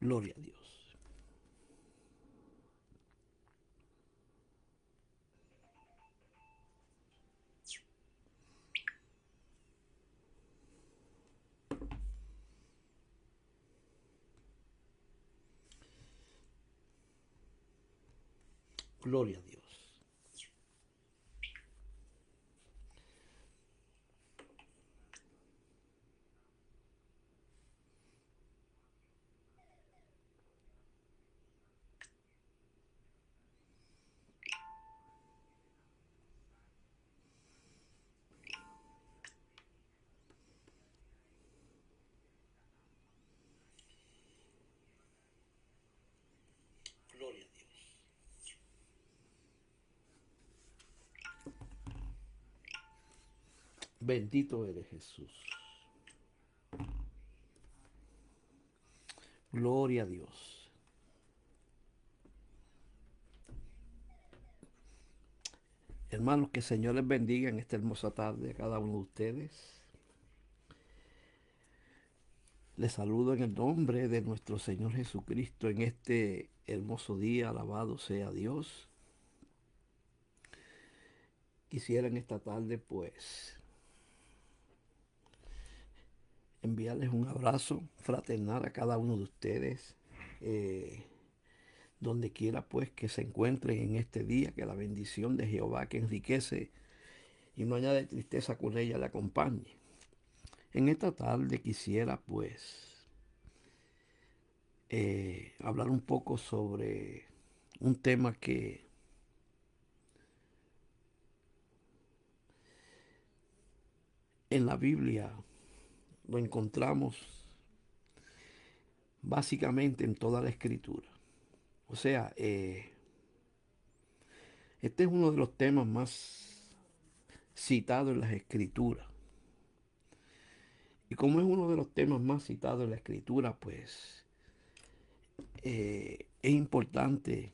Gloria a Dios. Gloria a Dios. Gloria a Dios. Bendito eres Jesús. Gloria a Dios. Hermanos, que el Señor les bendiga en esta hermosa tarde a cada uno de ustedes. Les saludo en el nombre de nuestro Señor Jesucristo en este hermoso día. Alabado sea Dios. Quisiera en esta tarde pues enviarles un abrazo fraternal a cada uno de ustedes. Donde quiera pues que se encuentren en este día, que la bendición de Jehová que enriquece y no añade tristeza con ella le acompañe. En esta tarde quisiera pues hablar un poco sobre un tema que en la Biblia lo encontramos básicamente en toda la escritura. O sea, este es uno de los temas más citados en las escrituras. Y como es uno de los temas más citados en la escritura, pues es importante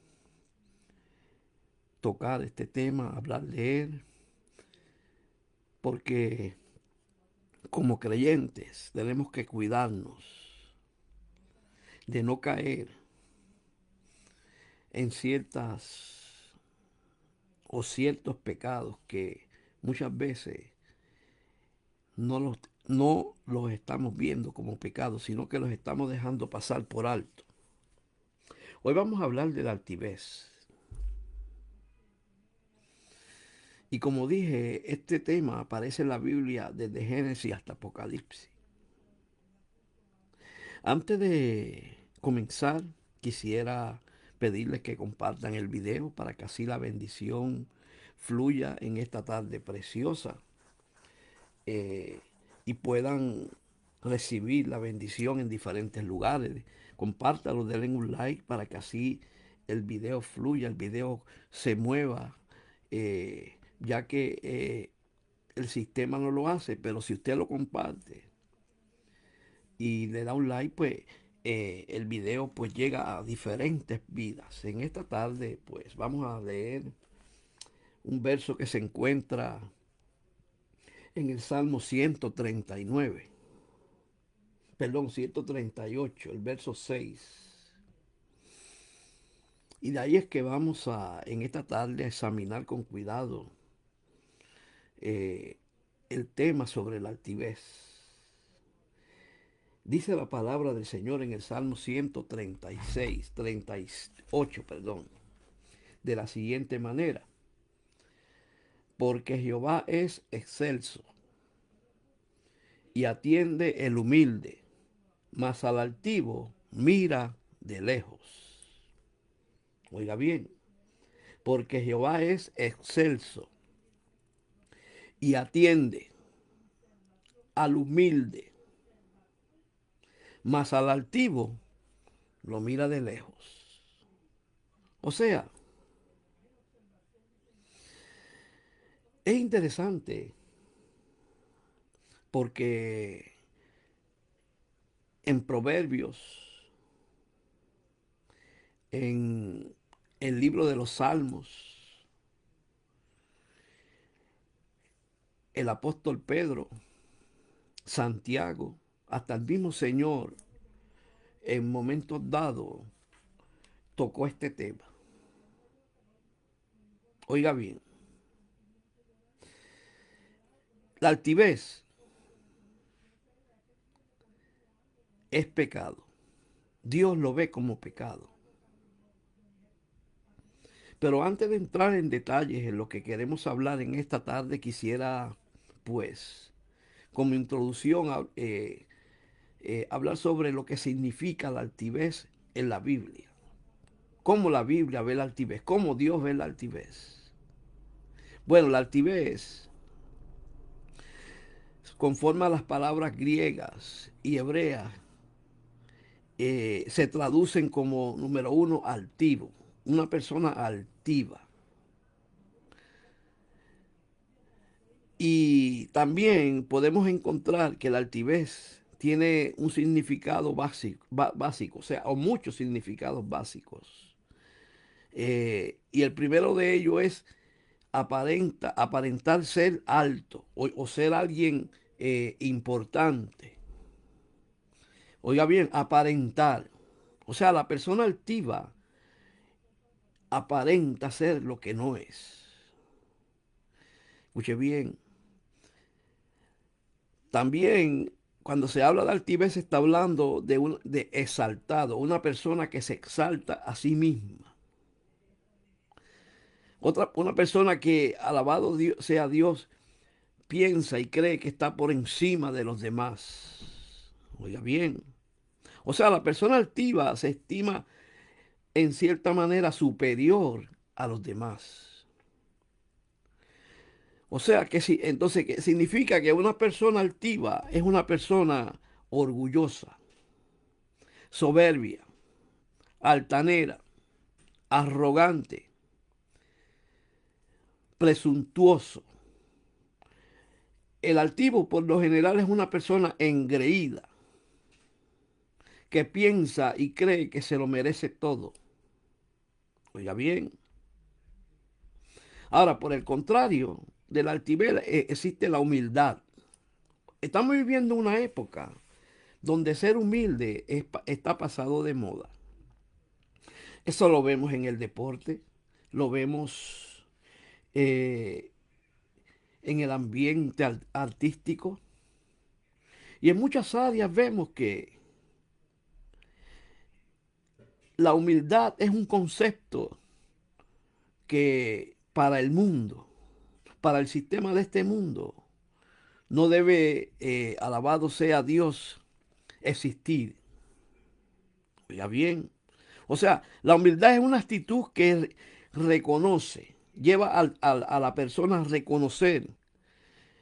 tocar este tema, hablar de él, porque como creyentes tenemos que cuidarnos de no caer en ciertas o ciertos pecados que muchas veces no los estamos viendo como pecados, sino que los estamos dejando pasar por alto. Hoy vamos a hablar de la altivez. Y como dije, este tema aparece en la Biblia desde Génesis hasta Apocalipsis. Antes de comenzar, quisiera pedirles que compartan el video para que así la bendición fluya en esta tarde preciosa eh, y puedan recibir la bendición en diferentes lugares. Compártalo, denle un like para que así el video fluya, el video se mueva, ya que el sistema no lo hace, pero si usted lo comparte y le da un like, pues el video pues llega a diferentes vidas. En esta tarde pues vamos a leer un verso que se encuentra en el Salmo 139, perdón, 138, el verso 6. Y de ahí es que vamos a en esta tarde a examinar con cuidado eh, el tema sobre la altivez. Dice la palabra del Señor en el Salmo 136, 38, perdón, de la siguiente manera. Porque Jehová es excelso y atiende el humilde, mas al altivo mira de lejos. Oiga bien, porque Jehová es excelso y atiende al humilde, mas al altivo lo mira de lejos. O sea, es interesante porque en Proverbios, en el libro de los Salmos, el apóstol Pedro, Santiago, hasta el mismo Señor en momentos dados tocó este tema. Oiga bien, la altivez es pecado. Dios lo ve como pecado. Pero antes de entrar en detalles en lo que queremos hablar en esta tarde, quisiera, pues, como introducción, hablar sobre lo que significa la altivez en la Biblia. Cómo la Biblia ve la altivez, cómo Dios ve la altivez. Bueno, la altivez, conforme a las palabras griegas y hebreas, se traducen como, número uno, altivo, una persona altiva. Y también podemos encontrar que la altivez tiene un significado básico, o sea, o muchos significados básicos. Y el primero de ellos es aparentar ser alto o ser alguien importante. Oiga bien, aparentar. O sea, la persona altiva aparenta ser lo que no es. Escuche bien. También cuando se habla de altivez se está hablando de exaltado, una persona que se exalta a sí misma. Una persona que, alabado sea Dios, piensa y cree que está por encima de los demás. Oiga bien. O sea, la persona altiva se estima en cierta manera superior a los demás. O sea, que si, entonces, ¿qué significa? Que una persona altiva es una persona orgullosa, soberbia, altanera, arrogante, presuntuoso. El altivo por lo general es una persona engreída, que piensa y cree que se lo merece todo. Oiga bien. Ahora, por el contrario, de la altivez existe la humildad. Estamos viviendo una época donde ser humilde está pasado de moda. Eso lo vemos en el deporte, lo vemos eh, en el ambiente artístico y en muchas áreas vemos que la humildad es un concepto que para el mundo, para el sistema de este mundo, no debe, alabado sea Dios, existir. Oiga bien. O sea, la humildad es una actitud que reconoce, lleva a la persona a reconocer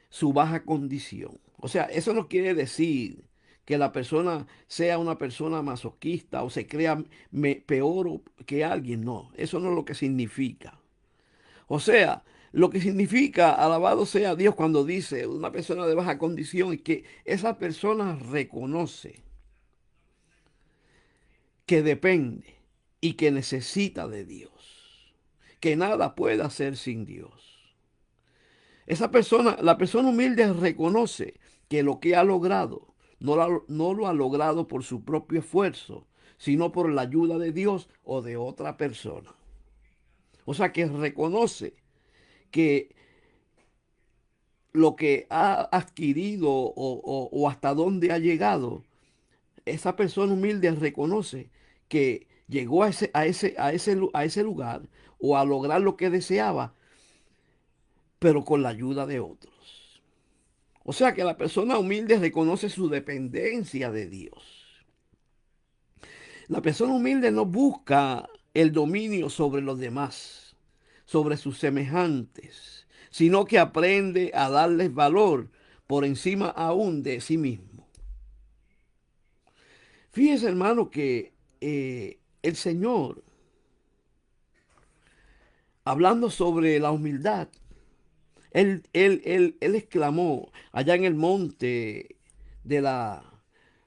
su baja condición. O sea, eso no quiere decir que la persona sea una persona masoquista o se crea peor que alguien. No, eso no es lo que significa. O sea, lo que significa, alabado sea Dios, cuando dice una persona de baja condición, es que esa persona reconoce que depende y que necesita de Dios, que nada puede hacer sin Dios. Esa persona, la persona humilde reconoce que lo que ha logrado no lo ha logrado por su propio esfuerzo, sino por la ayuda de Dios o de otra persona. O sea que reconoce que lo que ha adquirido o hasta dónde ha llegado, esa persona humilde reconoce que llegó a ese lugar o a lograr lo que deseaba, pero con la ayuda de otros. O sea que la persona humilde reconoce su dependencia de Dios. La persona humilde no busca el dominio sobre los demás, sobre sus semejantes, sino que aprende a darles valor por encima aún de sí mismo. Fíjese, hermano, que el Señor, hablando sobre la humildad, él exclamó allá en el monte de la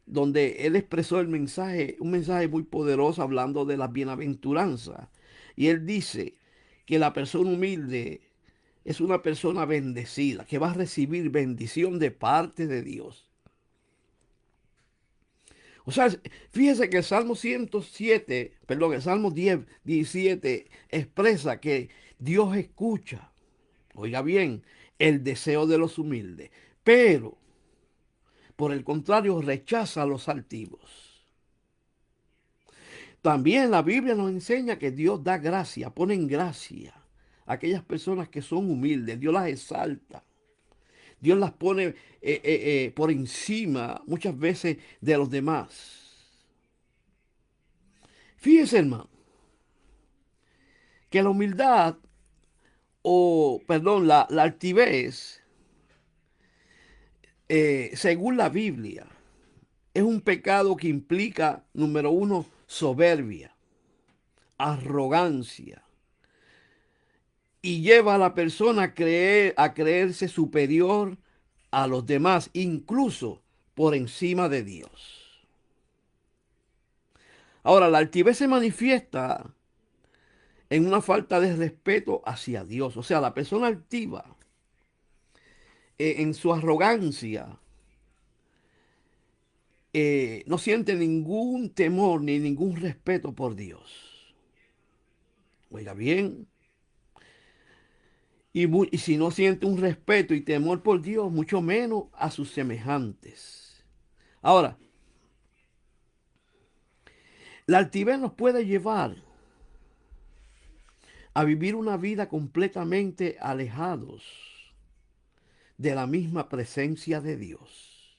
donde él expresó el mensaje, un mensaje muy poderoso hablando de las bienaventuranzas. Y él dice que la persona humilde es una persona bendecida, que va a recibir bendición de parte de Dios. O sea, fíjese que el Salmo 107, perdón, el Salmo 10, 17 expresa que Dios escucha, oiga bien, el deseo de los humildes, pero por el contrario rechaza a los altivos. También la Biblia nos enseña que Dios da gracia, pone en gracia a aquellas personas que son humildes, Dios las exalta. Dios las pone por encima muchas veces de los demás. Fíjese, hermano, que la humildad o, perdón, la altivez, según la Biblia, es un pecado que implica, número uno, soberbia, arrogancia, y lleva a la persona a creerse superior a los demás, incluso por encima de Dios. Ahora, la altivez se manifiesta en una falta de respeto hacia Dios. O sea, la persona altiva, en su arrogancia, no siente ningún temor ni ningún respeto por Dios. Oiga bien, y si no siente un respeto y temor por Dios, mucho menos a sus semejantes. Ahora, la altivez nos puede llevar a vivir una vida completamente alejados de la misma presencia de Dios.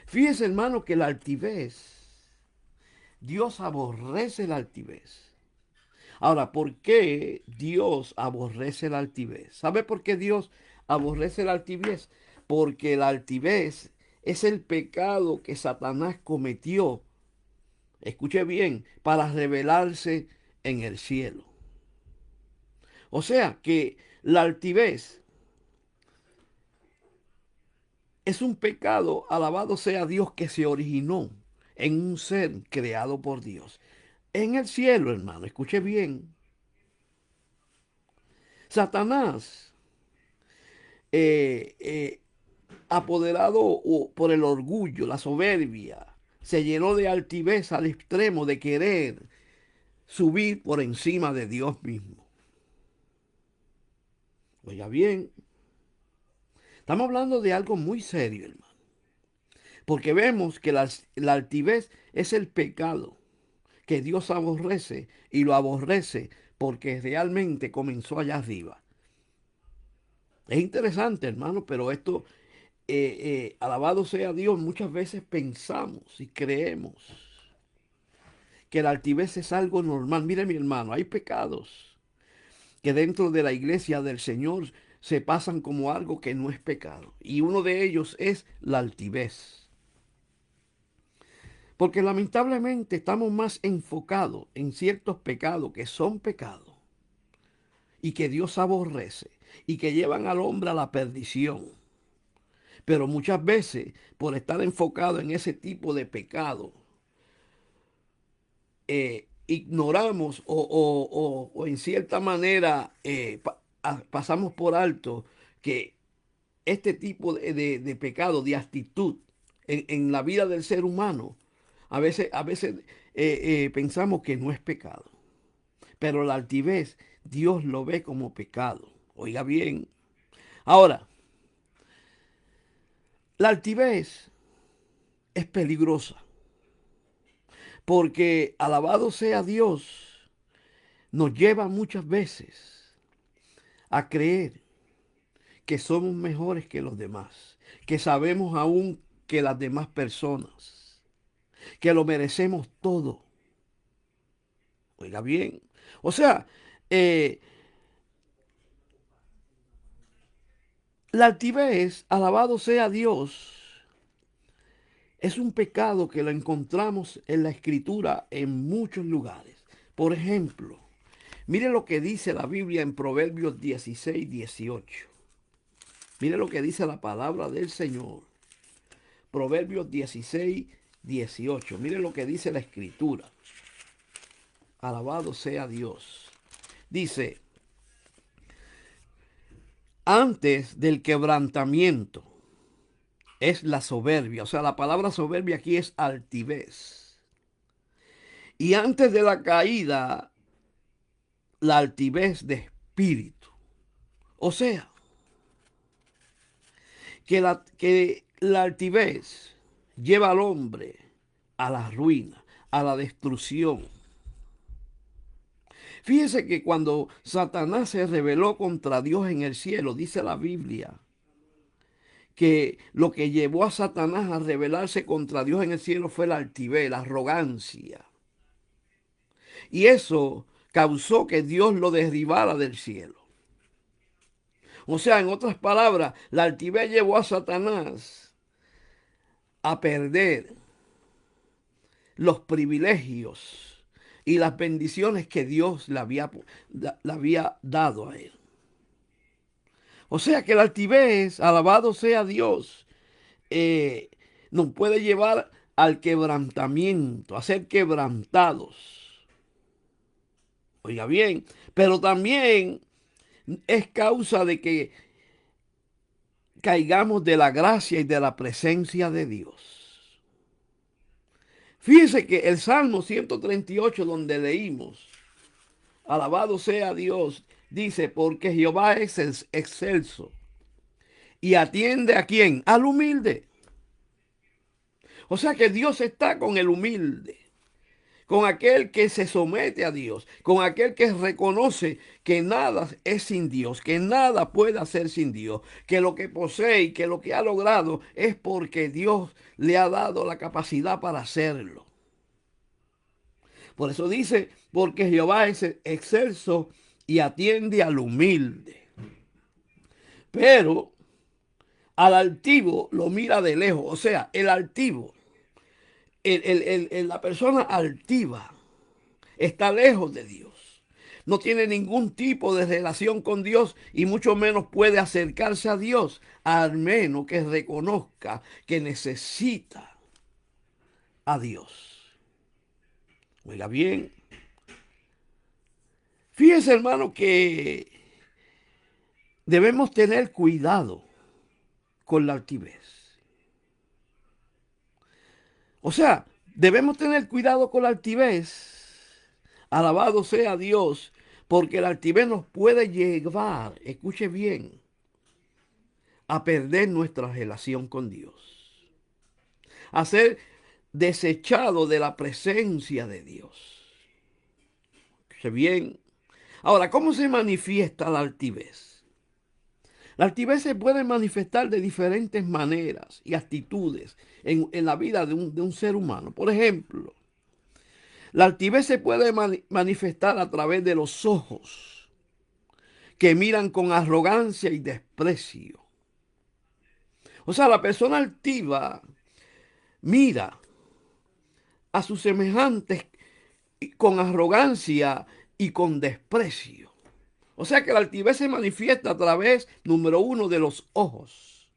Fíjese, hermano, que la altivez, Dios aborrece la altivez. Ahora, ¿por qué Dios aborrece la altivez? ¿Sabe por qué Dios aborrece la altivez? Porque la altivez es el pecado que Satanás cometió, escuche bien, para revelarse en el cielo. O sea que la altivez es un pecado, alabado sea Dios, que se originó en un ser creado por Dios. En el cielo, hermano, escuche bien. Satanás, eh, eh, apoderado por el orgullo, la soberbia, se llenó de altivez al extremo de querer subir por encima de Dios mismo. Oiga bien, estamos hablando de algo muy serio, hermano, porque vemos que la altivez es el pecado que Dios aborrece y lo aborrece porque realmente comenzó allá arriba. Es interesante, hermano, pero esto, alabado sea Dios, muchas veces pensamos y creemos que la altivez es algo normal. Mire, mi hermano, hay pecados que dentro de la iglesia del Señor se pasan como algo que no es pecado. Y uno de ellos es la altivez. Porque lamentablemente estamos más enfocados en ciertos pecados que son pecados y que Dios aborrece y que llevan al hombre a la perdición. Pero muchas veces, por estar enfocado en ese tipo de pecado, ignoramos o en cierta manera pasamos por alto que este tipo de pecado, de actitud en la vida del ser humano, a veces pensamos que no es pecado. Pero la altivez, Dios lo ve como pecado. Oiga bien. Ahora, la altivez es peligrosa porque, alabado sea Dios, nos lleva muchas veces a creer que somos mejores que los demás, que sabemos aún que las demás personas, que lo merecemos todo. Oiga bien. O sea, eh, la altivez, alabado sea Dios, es un pecado que lo encontramos en la escritura en muchos lugares. Por ejemplo, mire lo que dice la Biblia en Proverbios 16, 18. Mire lo que dice la palabra del Señor. Proverbios 16, 18. Mire lo que dice la escritura. Alabado sea Dios. Dice, antes del quebrantamiento es la soberbia. O sea, la palabra soberbia aquí es altivez. Y antes de la caída, la altivez de espíritu. O sea, que la altivez lleva al hombre a la ruina, a la destrucción. Fíjese que cuando Satanás se rebeló contra Dios en el cielo, dice la Biblia, que lo que llevó a Satanás a rebelarse contra Dios en el cielo fue la altivez, la arrogancia. Y eso causó que Dios lo derribara del cielo. O sea, en otras palabras, la altivez llevó a Satanás a perder los privilegios y las bendiciones que Dios le había dado a él. O sea que la altivez, alabado sea Dios, eh, nos puede llevar al quebrantamiento, a ser quebrantados. Oiga bien, pero también es causa de que caigamos de la gracia y de la presencia de Dios. Fíjese que el Salmo 138, donde leímos, alabado sea Dios, dice, porque Jehová es excelso y atiende a quién, al humilde. O sea que Dios está con el humilde, con aquel que se somete a Dios, con aquel que reconoce que nada es sin Dios, que nada puede hacer sin Dios, que lo que posee y que lo que ha logrado es porque Dios le ha dado la capacidad para hacerlo. Por eso dice, porque Jehová es excelso y atiende al humilde. Pero al altivo lo mira de lejos. O sea, el altivo, la persona altiva está lejos de Dios. No tiene ningún tipo de relación con Dios y mucho menos puede acercarse a Dios, al menos que reconozca que necesita a Dios. Oiga bien, fíjese hermano que debemos tener cuidado con la altivez. O sea, debemos tener cuidado con la altivez. Alabado sea Dios, porque la altivez nos puede llevar, escuche bien, a perder nuestra relación con Dios, a ser desechado de la presencia de Dios. Escuche bien. Ahora, ¿cómo se manifiesta la altivez? La altivez se puede manifestar de diferentes maneras y actitudes en la vida de un ser humano. Por ejemplo, la altivez se puede manifestar a través de los ojos que miran con arrogancia y desprecio. O sea, la persona altiva mira a sus semejantes con arrogancia y con desprecio. O sea que la altivez se manifiesta a través, número uno, de los ojos.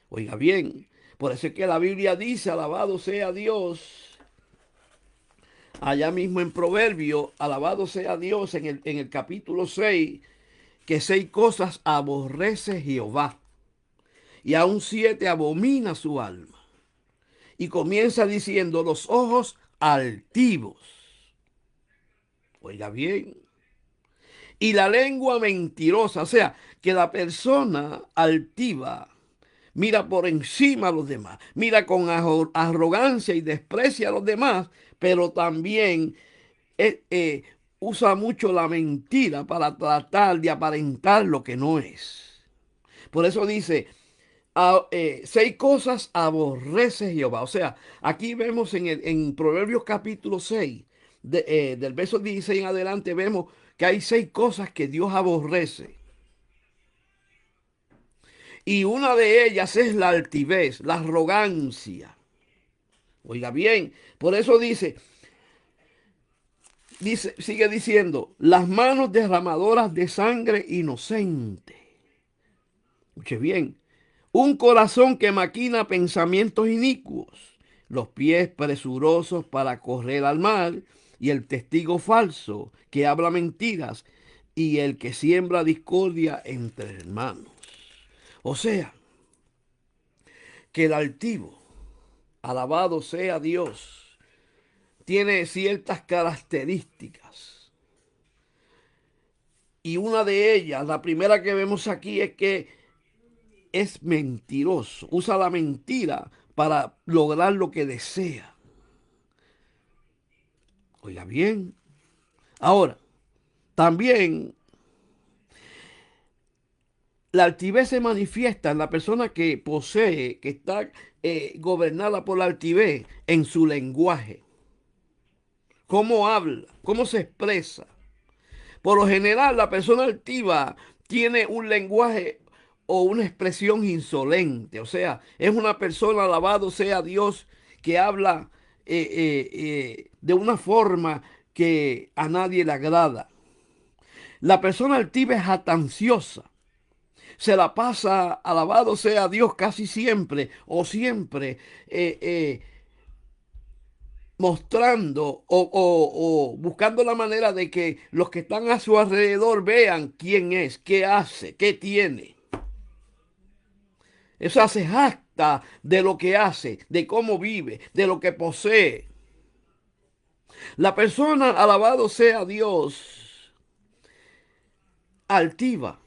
Oiga bien, por eso es que la Biblia dice, alabado sea Dios, allá mismo en Proverbio, alabado sea Dios en el capítulo 6, que 6 cosas aborrece Jehová y aún 7 abomina su alma. Y comienza diciendo los ojos altivos. Oiga bien. Y la lengua mentirosa, o sea, que la persona altiva mira por encima a los demás, mira con arrogancia y desprecia a los demás, pero también usa mucho la mentira para tratar de aparentar lo que no es. Por eso dice, 6 cosas aborrece Jehová. O sea, aquí vemos en Proverbios capítulo 6, del verso 16 en adelante, vemos que hay 6 cosas que Dios aborrece. Y una de ellas es la altivez, la arrogancia. Oiga bien, por eso sigue diciendo, las manos derramadoras de sangre inocente. Escuche bien, un corazón que maquina pensamientos inicuos, los pies presurosos para correr al mal, y el testigo falso que habla mentiras, y el que siembra discordia entre hermanos. O sea, que el altivo, alabado sea Dios, tiene ciertas características. Y una de ellas, la primera que vemos aquí, es que es mentiroso. Usa la mentira para lograr lo que desea. Oiga bien. Ahora, también la altivez se manifiesta en la persona que posee, que está gobernada por la altivez en su lenguaje. ¿Cómo habla? ¿Cómo se expresa? Por lo general, la persona altiva tiene un lenguaje o una expresión insolente. O sea, es una persona, alabado sea Dios, que habla de una forma que a nadie le agrada. La persona altiva es jactanciosa. Se la pasa, alabado sea Dios, casi siempre o siempre mostrando o buscando la manera de que los que están a su alrededor vean quién es, qué hace, qué tiene. Eso se jacta de lo que hace, de cómo vive, de lo que posee. La persona, alabado sea Dios, altiva,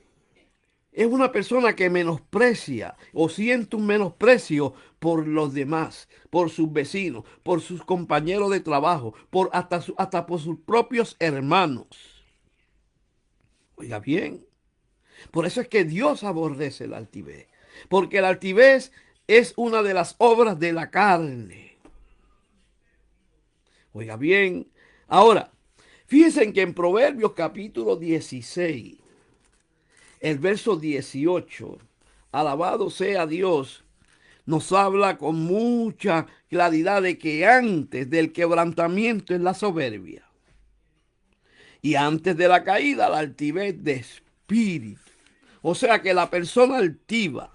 es una persona que menosprecia o siente un menosprecio por los demás, por sus vecinos, por sus compañeros de trabajo, hasta por sus propios hermanos. Oiga bien, por eso es que Dios aborrece la altivez, porque la altivez es una de las obras de la carne. Oiga bien, ahora, fíjense que en Proverbios capítulo 16, el verso 18, alabado sea Dios, nos habla con mucha claridad de que antes del quebrantamiento es la soberbia y antes de la caída la altivez de espíritu. O sea que la persona altiva,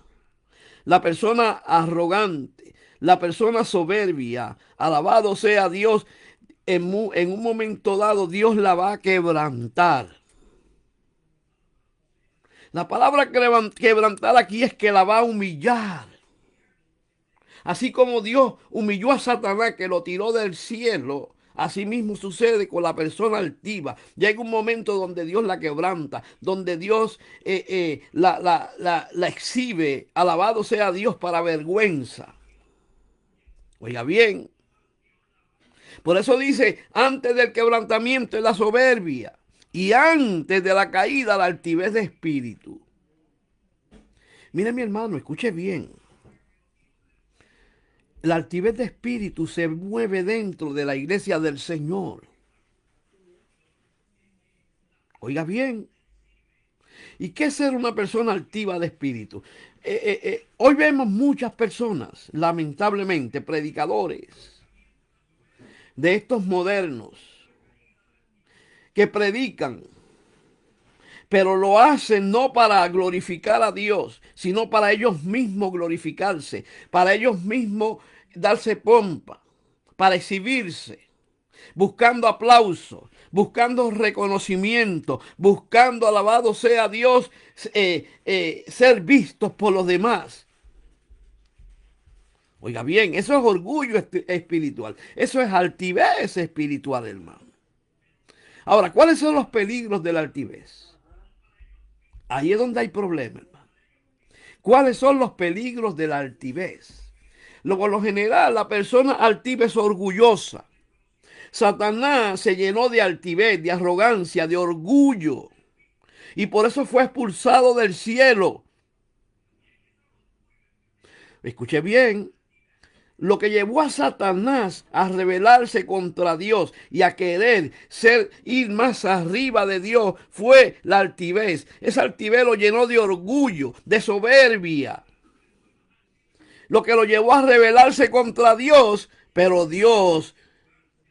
la persona arrogante, la persona soberbia, alabado sea Dios, en un momento dado Dios la va a quebrantar. La palabra quebrantar aquí es que la va a humillar. Así como Dios humilló a Satanás que lo tiró del cielo, así mismo sucede con la persona altiva. Llega un momento donde Dios la quebranta, donde Dios la exhibe. Alabado sea Dios para vergüenza. Oiga bien, por eso dice, antes del quebrantamiento es la soberbia y antes de la caída la altivez de espíritu. Mire mi hermano, escuche bien. La altivez de espíritu se mueve dentro de la iglesia del Señor. Oiga bien. ¿Y qué es ser una persona altiva de espíritu? Hoy vemos muchas personas, lamentablemente, predicadores de estos modernos, que predican, pero lo hacen no para glorificar a Dios, sino para ellos mismos glorificarse, para ellos mismos darse pompa, para exhibirse, buscando aplauso, buscando reconocimiento, buscando, alabado sea Dios, ser vistos por los demás. Oiga bien, eso es orgullo espiritual, eso es altivez espiritual, hermano. Ahora, ¿cuáles son los peligros de la altivez? Ahí es donde hay problemas, hermano. ¿Cuáles son los peligros de la altivez? Por lo general, la persona altiva es orgullosa. Satanás se llenó de altivez, de arrogancia, de orgullo. Y por eso fue expulsado del cielo. Escuche bien, lo que llevó a Satanás a rebelarse contra Dios y a querer ir más arriba de Dios fue la altivez. Esa altivez lo llenó de orgullo, de soberbia. Lo que lo llevó a rebelarse contra Dios, pero Dios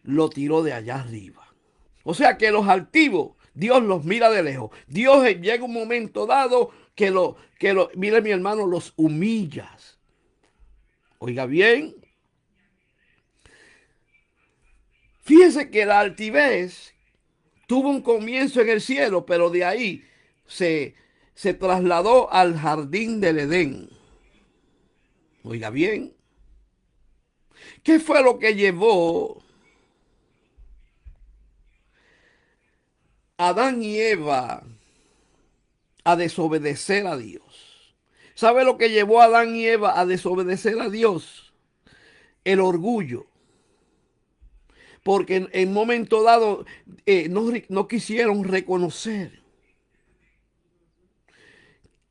lo tiró de allá arriba. O sea que los altivos, Dios los mira de lejos. Dios llega un momento dado mire mi hermano, los humillas. Oiga bien, fíjese que la altivez tuvo un comienzo en el cielo, pero de ahí se trasladó al jardín del Edén. Oiga bien, ¿qué fue lo que llevó a Adán y Eva a desobedecer a Dios? ¿Sabe lo que llevó a Adán y Eva a desobedecer a Dios? El orgullo. Porque en un momento dado no quisieron reconocer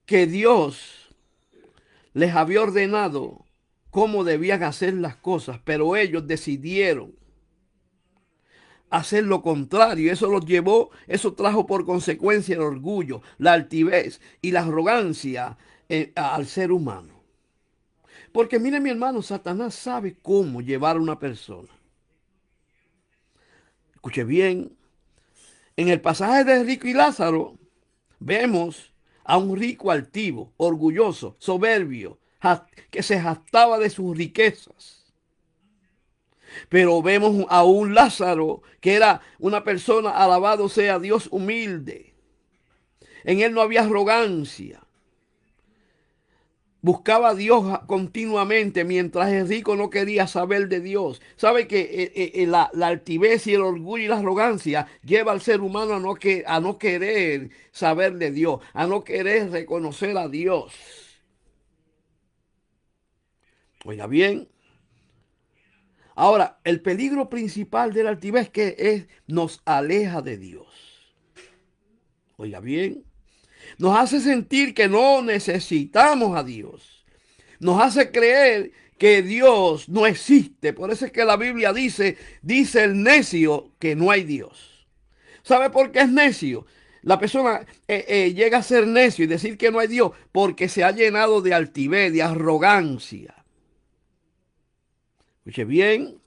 que Dios les había ordenado cómo debían hacer las cosas, pero ellos decidieron hacer lo contrario. Eso los llevó, eso trajo por consecuencia el orgullo, la altivez y la arrogancia al ser humano. Porque mire mi hermano, Satanás sabe cómo llevar a una persona. Escuche bien, en el pasaje de Rico y Lázaro vemos a un rico altivo, orgulloso, soberbio, que se jactaba de sus riquezas. Pero vemos a un Lázaro que era una persona, alabado sea Dios, humilde. En él no había arrogancia. Buscaba a Dios continuamente mientras el rico no quería saber de Dios. Sabe que la altivez y el orgullo y la arrogancia lleva al ser humano a no querer saber de Dios, a no querer reconocer a Dios. Oiga bien, ahora el peligro principal de la altivez que nos aleja de Dios. Oiga bien, nos hace sentir que no necesitamos a Dios. Nos hace creer que Dios no existe. Por eso es que la Biblia dice el necio que no hay Dios. ¿Sabe por qué es necio? La persona llega a ser necio y decir que no hay Dios porque se ha llenado de altivez, de arrogancia. Escuche bien.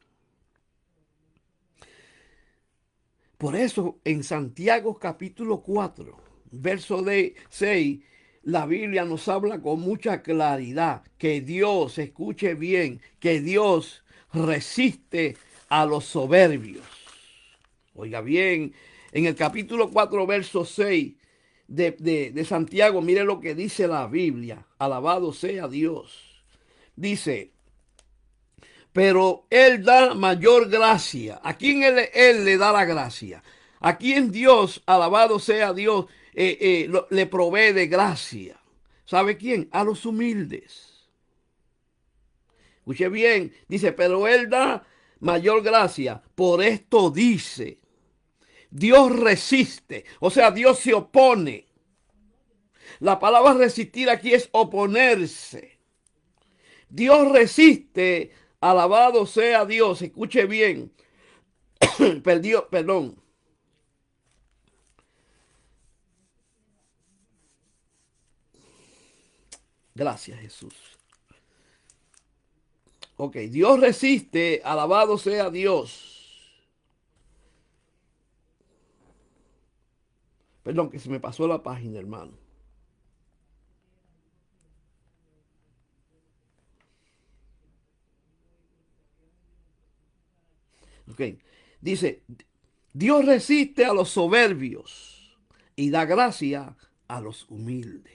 Por eso en Santiago capítulo 4, verso de 6, la Biblia nos habla con mucha claridad que Dios, escuche bien, que Dios resiste a los soberbios. Oiga bien, en el capítulo 4, verso 6 de Santiago, mire lo que dice la Biblia. Alabado sea Dios. Dice, pero Él da mayor gracia. ¿A quién él le da la gracia? ¿A quién Dios, alabado sea Dios, le provee de gracia? ¿Sabe quién? A los humildes. Escuche bien, dice, pero Él da mayor gracia. Por esto dice, Dios resiste, o sea, Dios se opone. La palabra resistir aquí es oponerse. Dios resiste, alabado sea Dios, escuche bien, perdón. Gracias, Jesús. Ok, Dios resiste, alabado sea Dios. Perdón, que se me pasó la página, hermano. Ok, dice, Dios resiste a los soberbios y da gracia a los humildes.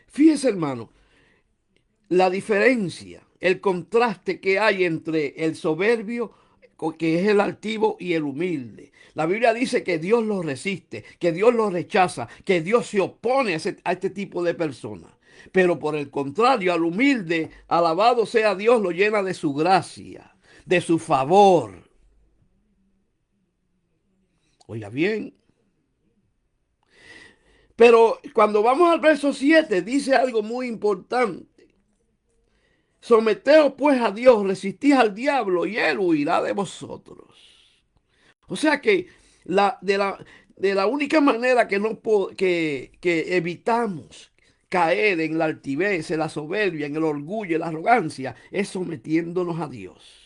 Fíjese, hermano, la diferencia, el contraste que hay entre el soberbio, que es el altivo, y el humilde. La Biblia dice que Dios lo resiste, que Dios lo rechaza, que Dios se opone a este tipo de personas. Pero por el contrario, al humilde, alabado sea Dios, lo llena de su gracia, de su favor. Oiga bien. Pero cuando vamos al verso 7 dice algo muy importante. Someteos pues a Dios, resistid al diablo y él huirá de vosotros. O sea que la, de, la, de la única manera que, no, que evitamos caer en la altivez, en la soberbia, en el orgullo, en la arrogancia, es sometiéndonos a Dios.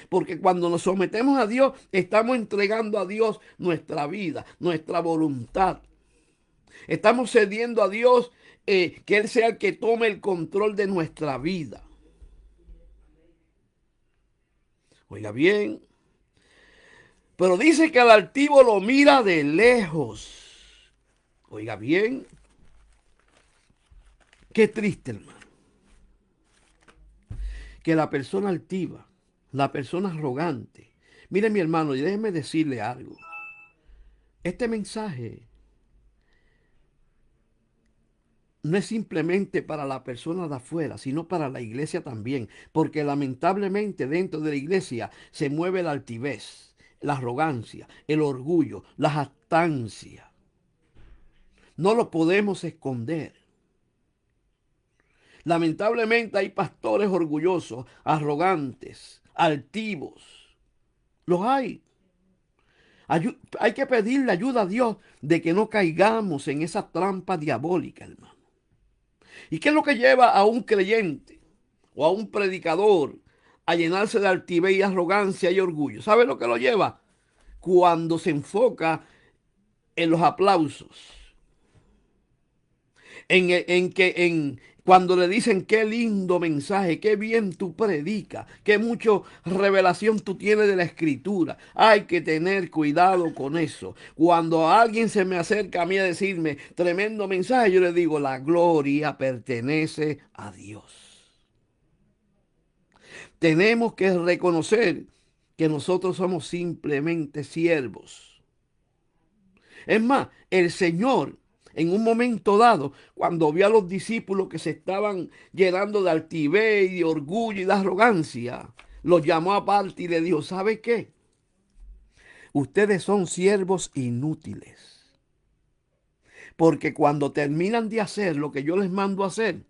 Porque cuando nos sometemos a Dios, estamos entregando a Dios nuestra vida, nuestra voluntad. Estamos cediendo a Dios que Él sea el que tome el control de nuestra vida. Oiga bien, pero dice que al altivo lo mira de lejos. Oiga bien, Qué triste, hermano, que la persona altiva, la persona arrogante, mire mi hermano, y déjeme decirle algo. Este mensaje no es simplemente para la persona de afuera, sino para la iglesia también, porque lamentablemente dentro de la iglesia se mueve la altivez, la arrogancia, el orgullo, la jactancia. No lo podemos esconder. Lamentablemente hay pastores orgullosos, arrogantes, altivos. Los hay. Hay que pedirle ayuda a Dios de que no caigamos en esa trampa diabólica, hermano. ¿Y qué es lo que lleva a un creyente o a un predicador a llenarse de altivez y arrogancia y orgullo? ¿Sabe lo que lo lleva? Cuando se enfoca en los aplausos, cuando le dicen qué lindo mensaje, qué bien tú predicas, qué mucha revelación tú tienes de la escritura. Hay que tener cuidado con eso. Cuando alguien se me acerca a mí a decirme tremendo mensaje, yo le digo, la gloria pertenece a Dios. Tenemos que reconocer que nosotros somos simplemente siervos. Es más, el Señor, en un momento dado, cuando vio a los discípulos que se estaban llenando de altivez y de orgullo y de arrogancia, los llamó aparte y le dijo, ¿sabe qué? Ustedes son siervos inútiles. Porque cuando terminan de hacer lo que yo les mando a hacer,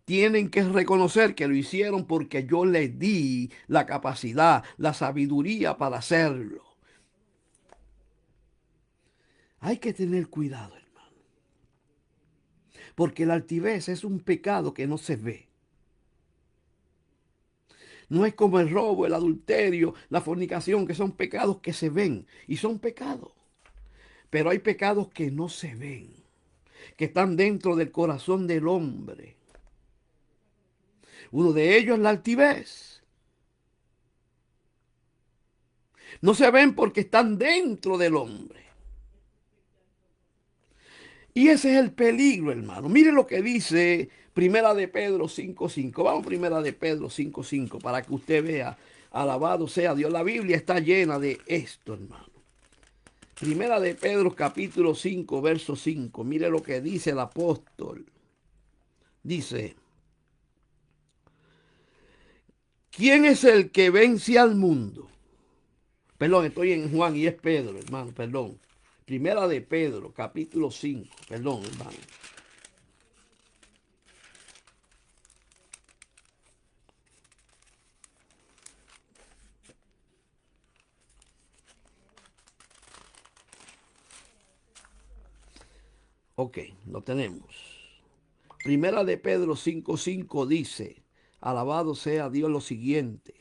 tienen que reconocer que lo hicieron porque yo les di la capacidad, la sabiduría para hacerlo. Hay que tener cuidado, hermano. Porque la altivez es un pecado que no se ve. No es como el robo, el adulterio, la fornicación, que son pecados que se ven. Y son pecados. Pero hay pecados que no se ven, que están dentro del corazón del hombre. Uno de ellos es la altivez. No se ven porque están dentro del hombre. Y ese es el peligro, hermano. Mire lo que dice Primera de Pedro 5:5. Vamos Primera de Pedro 5:5 para que usted vea. Alabado sea Dios. La Biblia está llena de esto, hermano. Primera de Pedro capítulo 5, verso 5. Mire lo que dice el apóstol. Dice, ¿quién es el que vence al mundo? Perdón, estoy en Juan y es Pedro, hermano, perdón. Primera de Pedro, capítulo 5. Perdón, hermano. Ok, lo tenemos. Primera de Pedro 5:5 dice, alabado sea Dios lo siguiente.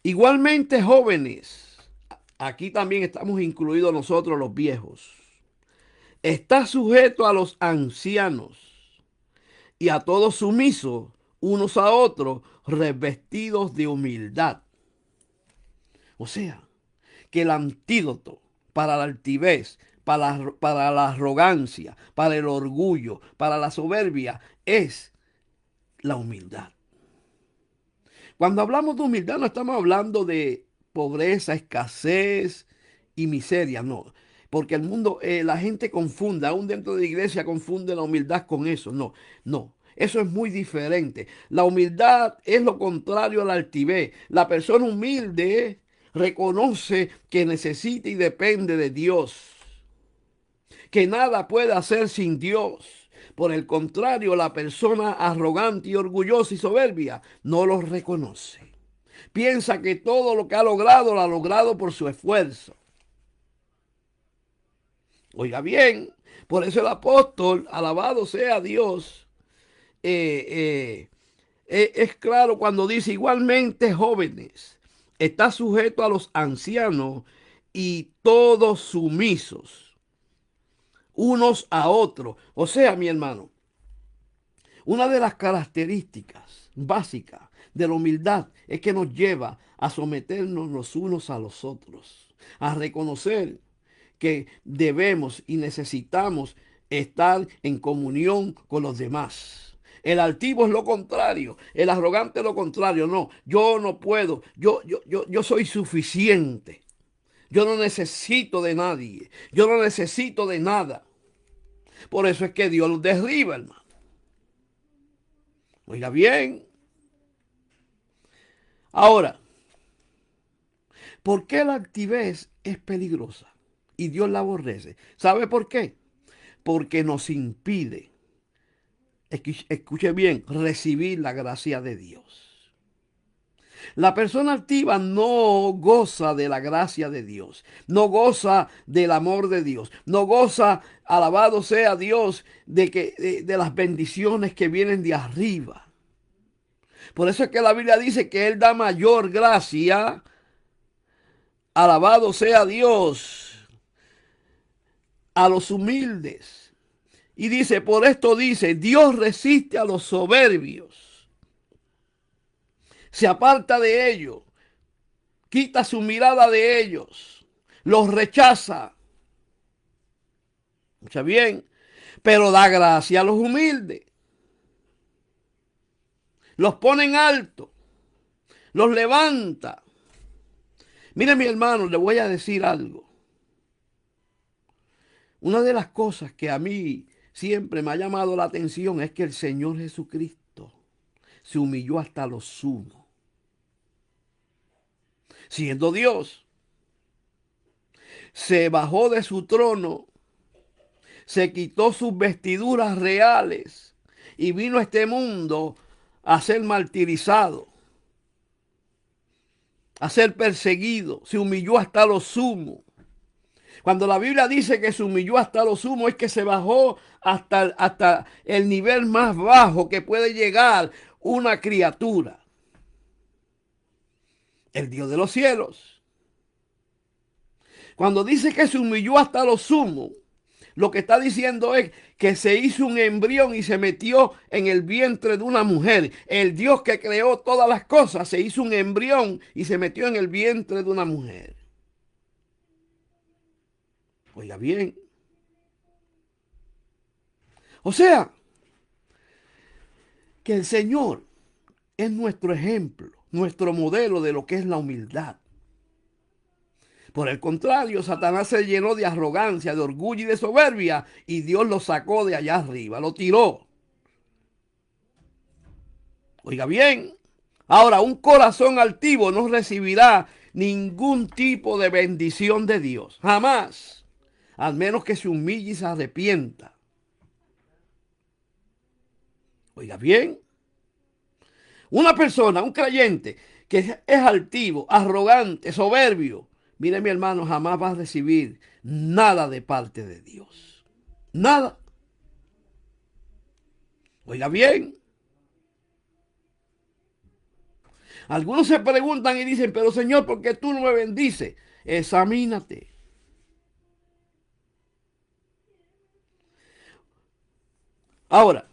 Igualmente jóvenes, aquí también estamos incluidos nosotros los viejos. Está sujeto a los ancianos y a todos sumisos unos a otros, revestidos de humildad. O sea, que el antídoto para la altivez, para la arrogancia, para el orgullo, para la soberbia, es la humildad. Cuando hablamos de humildad no estamos hablando de pobreza, escasez y miseria, no. Porque el mundo, la gente confunde, aún dentro de la iglesia confunde la humildad con eso. No, no. Eso es muy diferente. La humildad es lo contrario a la altivez. La persona humilde reconoce que necesita y depende de Dios, que nada puede hacer sin Dios. Por el contrario, la persona arrogante y orgullosa y soberbia no los reconoce. Piensa que todo lo que ha logrado lo ha logrado por su esfuerzo. Oiga bien, por eso el apóstol, alabado sea Dios, es claro cuando dice igualmente jóvenes, está sujeto a los ancianos y todos sumisos unos a otros. O sea, mi hermano, una de las características básicas de la humildad es que nos lleva a someternos los unos a los otros, a reconocer que debemos y necesitamos estar en comunión con los demás. El altivo es lo contrario, el arrogante es lo contrario. No, yo no puedo, yo soy suficiente. Yo no necesito de nadie, yo no necesito de nada. Por eso es que Dios los derriba, hermano. Oiga bien. Ahora, ¿por qué la altivez es peligrosa? Y Dios la aborrece. ¿Sabe por qué? Porque nos impide, escuche bien, recibir la gracia de Dios. La persona altiva no goza de la gracia de Dios, no goza del amor de Dios, no goza, alabado sea Dios, de las bendiciones que vienen de arriba. Por eso es que la Biblia dice que Él da mayor gracia, alabado sea Dios, a los humildes. Y dice, por esto dice, Dios resiste a los soberbios, se aparta de ellos, quita su mirada de ellos, los rechaza. Escucha bien, pero da gracia a los humildes, los pone en alto, los levanta. Mire, mi hermano, le voy a decir algo. Una de las cosas que a mí siempre me ha llamado la atención es que el Señor Jesucristo se humilló hasta lo sumo. Siendo Dios, se bajó de su trono, se quitó sus vestiduras reales y vino a este mundo a ser martirizado, a ser perseguido. Se humilló hasta lo sumo. Cuando la Biblia dice que se humilló hasta lo sumo, es que se bajó hasta el nivel más bajo que puede llegar una criatura. El Dios de los cielos. Cuando dice que se humilló hasta lo sumo, lo que está diciendo es que se hizo un embrión y se metió en el vientre de una mujer. El Dios que creó todas las cosas se hizo un embrión y se metió en el vientre de una mujer. Oiga bien. O sea, que el Señor es nuestro ejemplo, nuestro modelo de lo que es la humildad. Por el contrario, Satanás se llenó de arrogancia, de orgullo y de soberbia, y Dios lo sacó de allá arriba, lo tiró. Oiga bien, ahora un corazón altivo no recibirá ningún tipo de bendición de Dios, jamás, al menos que se humille y se arrepienta. Oiga bien, una persona, un creyente que es altivo, arrogante, soberbio, mire mi hermano, jamás va a recibir nada de parte de Dios. Nada. Oiga bien. Algunos se preguntan y dicen, pero Señor, ¿por qué tú no me bendices? Examínate. Ahora,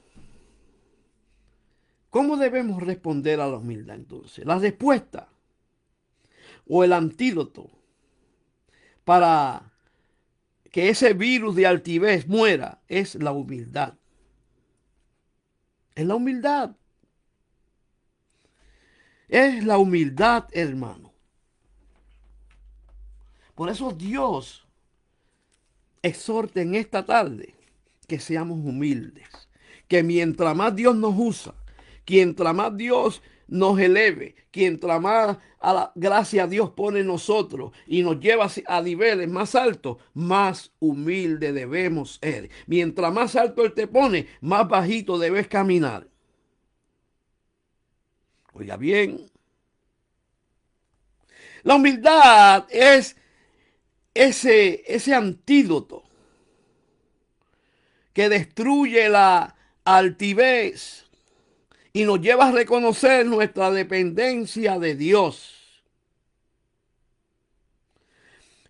¿cómo debemos responder a la humildad entonces? La respuesta o el antídoto para que ese virus de altivez muera es la humildad. Es la humildad. Es la humildad, hermano. Por eso Dios exhorta en esta tarde que seamos humildes. Que mientras más Dios nos usa, mientras más Dios nos eleve, mientras más a la gracia Dios pone en nosotros y nos lleva a niveles más altos, más humilde debemos ser. Mientras más alto Él te pone, más bajito debes caminar. Oiga bien, la humildad es ese antídoto que destruye la altivez y nos lleva a reconocer nuestra dependencia de Dios.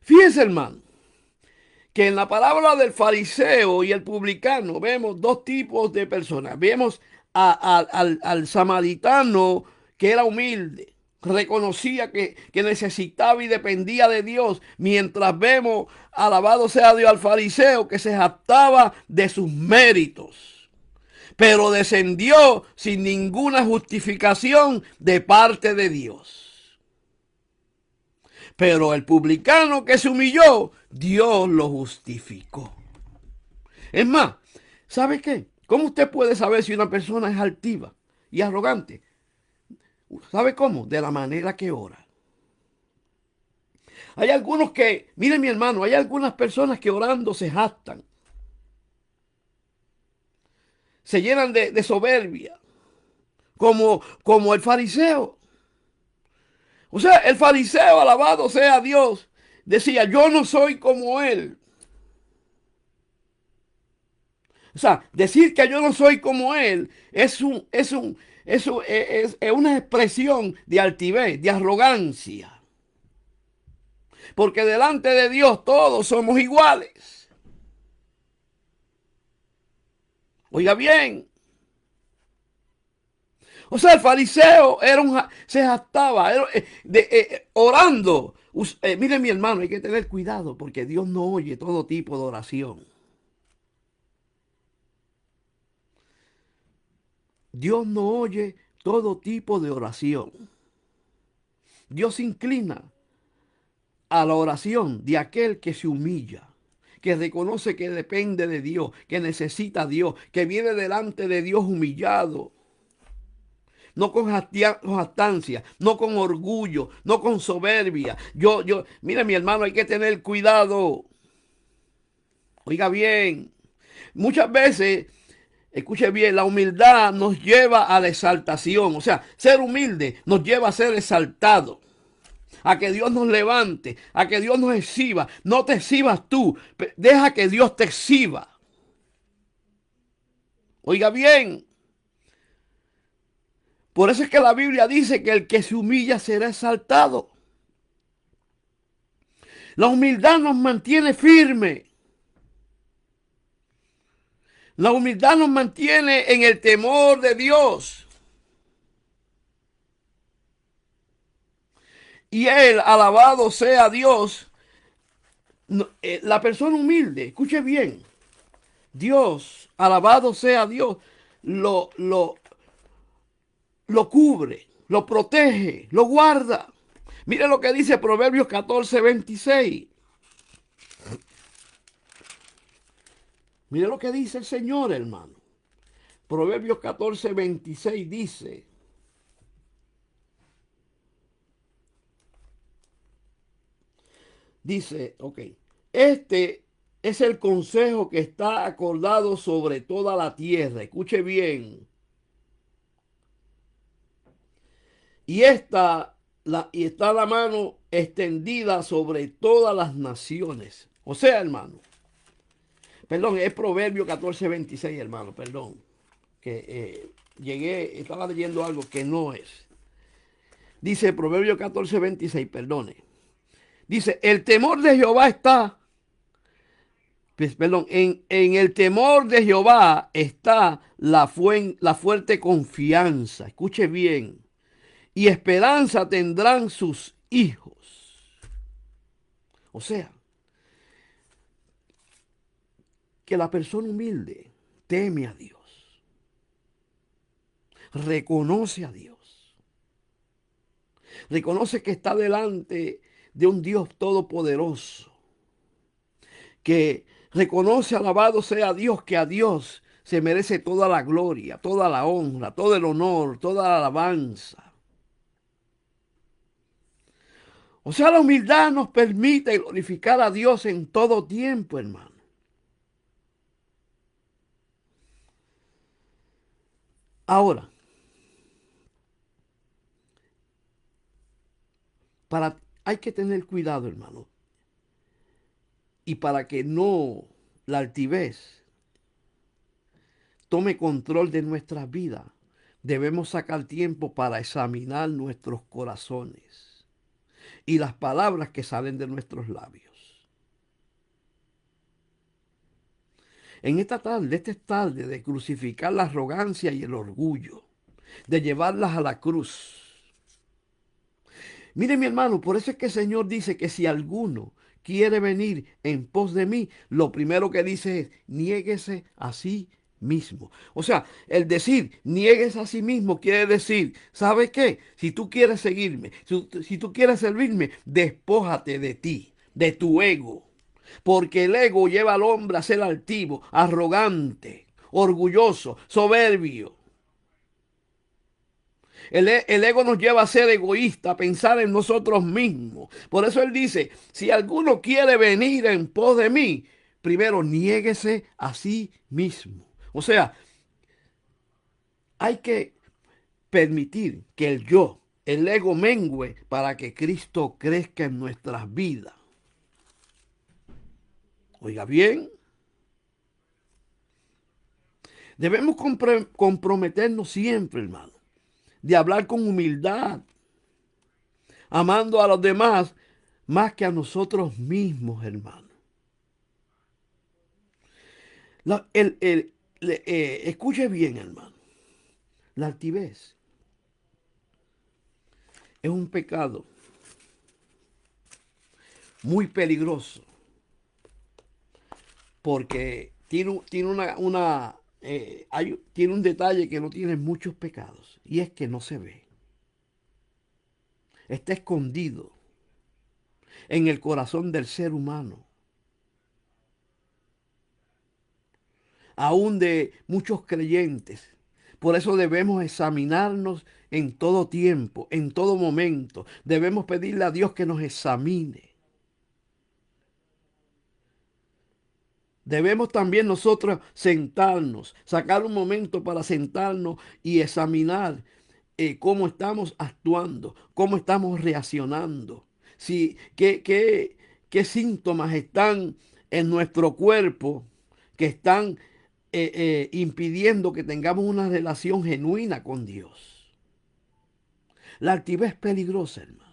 Fíjense, hermano, que en la parábola del fariseo y el publicano vemos dos tipos de personas. Vemos al samaritano que era humilde, reconocía que necesitaba y dependía de Dios, mientras vemos, alabado sea Dios, al fariseo que se jactaba de sus méritos, pero descendió sin ninguna justificación de parte de Dios. Pero el publicano que se humilló, Dios lo justificó. Es más, ¿sabe qué? ¿Cómo usted puede saber si una persona es altiva y arrogante? ¿Sabe cómo? De la manera que ora. Hay algunos que, mire mi hermano, hay algunas personas que orando se jactan, se llenan de soberbia, como el fariseo. O sea, el fariseo, alabado sea Dios, decía, yo no soy como él. O sea, decir que yo no soy como él es una expresión de altivez, de arrogancia. Porque delante de Dios todos somos iguales. Oiga bien. O sea, el fariseo se jactaba orando. Mire mi hermano, hay que tener cuidado porque Dios no oye todo tipo de oración. Dios no oye todo tipo de oración. Dios se inclina a la oración de aquel que se humilla, que reconoce que depende de Dios, que necesita a Dios, que viene delante de Dios humillado. No con jactancia, no con orgullo, no con soberbia. Mira mi hermano, hay que tener cuidado. Oiga bien, muchas veces, escuche bien, la humildad nos lleva a la exaltación. O sea, ser humilde nos lleva a ser exaltado, a que Dios nos levante, a que Dios nos exhiba. No te exhibas tú, deja que Dios te exhiba. Oiga bien, por eso es que la Biblia dice que el que se humilla será exaltado. La humildad nos mantiene firme. La humildad nos mantiene en el temor de Dios. Y Él, alabado sea Dios, la persona humilde, escuche bien, Dios, alabado sea Dios, lo, lo, lo cubre, lo protege, lo guarda. Mire lo que dice Proverbios 14:26. Mire lo que dice el Señor, hermano. Proverbios 14:26 dice, ok, este es el consejo que está acordado sobre toda la tierra. Escuche bien. Y está la mano extendida sobre todas las naciones. O sea, hermano, perdón, es Proverbio 14:26, hermano, perdón, que estaba leyendo algo que no es. Dice Proverbio 14:26, perdone. Dice, el temor de Jehová está, pues, perdón, en el temor de Jehová está la fuerte confianza. Escuche bien. Y esperanza tendrán sus hijos. O sea, que la persona humilde teme a Dios, reconoce a Dios, reconoce que está delante de un Dios todopoderoso, que reconoce, alabado sea Dios, que a Dios se merece toda la gloria, toda la honra, todo el honor, toda la alabanza. O sea, la humildad nos permite glorificar a Dios en todo tiempo, hermano. Ahora, hay que tener cuidado, hermano. Y para que no la altivez tome control de nuestras vidas, debemos sacar tiempo para examinar nuestros corazones y las palabras que salen de nuestros labios. En esta tarde de crucificar la arrogancia y el orgullo, de llevarlas a la cruz, Mire, mi hermano, por eso es que el Señor dice que si alguno quiere venir en pos de mí, lo primero que dice es, niéguese a sí mismo. O sea, el decir, niegues a sí mismo quiere decir, ¿sabes qué? Si tú quieres seguirme, si tú quieres servirme, despójate de ti, de tu ego. Porque el ego lleva al hombre a ser altivo, arrogante, orgulloso, soberbio. El ego nos lleva a ser egoísta, a pensar en nosotros mismos. Por eso él dice, si alguno quiere venir en pos de mí, primero niéguese a sí mismo. O sea, hay que permitir que el yo, el ego mengüe para que Cristo crezca en nuestras vidas. Oiga bien, debemos comprometernos siempre, hermano, de hablar con humildad, amando a los demás más que a nosotros mismos, hermano. La- el, el- Escuche bien, hermano. La altivez es un pecado muy peligroso porque tiene un detalle que no tiene muchos pecados y es que no se ve. Está escondido en el corazón del ser humano, aún de muchos creyentes. Por eso debemos examinarnos en todo tiempo, en todo momento. Debemos pedirle a Dios que nos examine. Debemos también nosotros sentarnos, sacar un momento para sentarnos y examinar cómo estamos actuando, cómo estamos reaccionando, si, qué síntomas están en nuestro cuerpo que están impidiendo que tengamos una relación genuina con Dios. La altivez es peligrosa, hermano,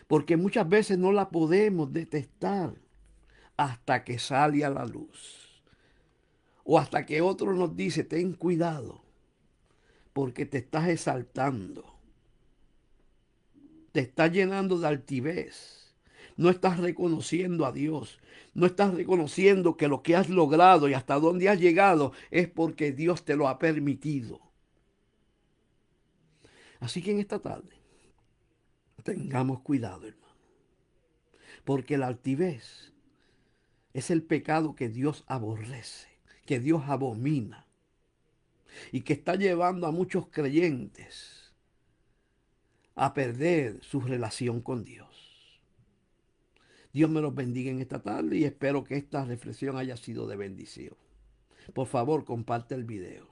porque muchas veces no la podemos detectar hasta que sale a la luz. O hasta que otro nos dice, ten cuidado, porque te estás exaltando, te estás llenando de altivez. No estás reconociendo a Dios. No estás reconociendo que lo que has logrado y hasta dónde has llegado es porque Dios te lo ha permitido. Así que en esta tarde tengamos cuidado, hermano, porque la altivez es el pecado que Dios aborrece, que Dios abomina y que está llevando a muchos creyentes a perder su relación con Dios. Dios me los bendiga en esta tarde y espero que esta reflexión haya sido de bendición. Por favor, comparte el video.